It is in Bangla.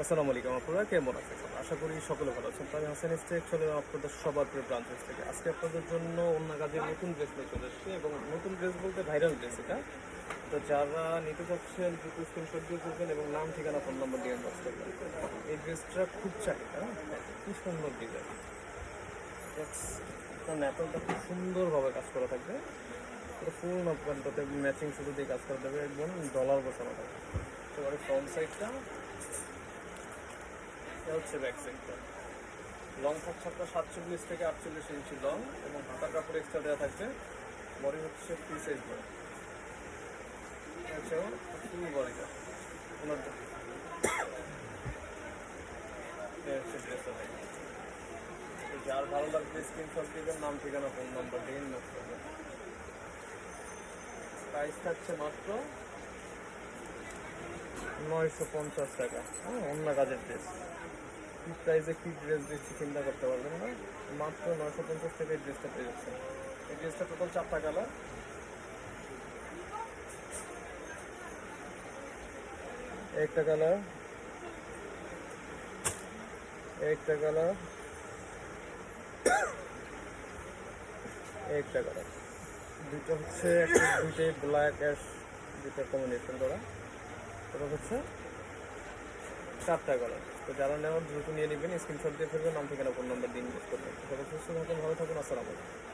আসসালামু আলাইকুম, আপনারা কেমন আছেন? আশা করি সকলে ভালো আছেন। আমি হাসান স্টেক চলে আপনাদের সবার প্রিয় ব্রাঞ্চ থেকে আজকে আপনাদের জন্য অন্য কাজের নতুন ড্রেস নিয়ে চলে এসেছি এবং নতুন ড্রেস বলতে ভাইরাল ড্রেস এটা। তো যারা নিতে চাচ্ছেন দ্রুত স্ক্রিনশট দিয়ে করবেন এবং নাম ঠিকানা ফোন নম্বর দিয়ে ইনবক্স করবেন। এই ড্রেসটা খুব চাহিদা, কি সুন্দর ডিজাইন। ন্যাপেলটা খুব সুন্দরভাবে কাজ করা থাকবে, ফুল আপনারটাতে ম্যাচিং সুতো দিয়ে কাজ করা যাবে, একদম ডলার বসানো থাকবে। এবারে ফ্রন্ট সাইডটা হচ্ছে ব্যাক সাইডটা। লং থাকছে আপনার 47 থেকে 48 ইঞ্চি লং এবং হাতার কাপড় এক্সট্রা দেওয়া থাকবে। বডি হচ্ছে ফ্রি সাইজ বডি, হচ্ছে ফুল বডিটা ওনার হচ্ছে ড্রেসটা। যার ভালো লাগবে স্ক্রিনশট দিবেন, নাম ঠিকানা ফোন নাম্বার দিয়ে ইনবক্স করবেন। প্রাইস থাকছে মাত্র 950 টাকা। হ্যাঁ, অন্য কাজের ড্রেস কি প্রাইসে কি ড্রেস দিচ্ছি চিন্তা করতে পারবেন না। মাত্র 950 টাকা এই ড্রেসটা পেয়ে যাচ্ছেন। এই ড্রেসটা টোটাল 4টা কালার। একটা কালার, একটা কালার, একটা কালার, দুটো হচ্ছে দুইটাই ব্ল্যাক অ্যাশ, দুটো কম্বিনেশন করা। ওটা হচ্ছে 4টা কালার। তো যারা নেওয়ার দ্রুত নিয়ে নেবেন, স্ক্রিনশট দিয়ে ফেলবেন, নাম ঠিকানা ফোন নাম্বার দিয়ে ইনভেস্ট করবেন। সবাই সুস্থ থাকুন, ভালো থাকুন, আসসালামু আলাইকুম।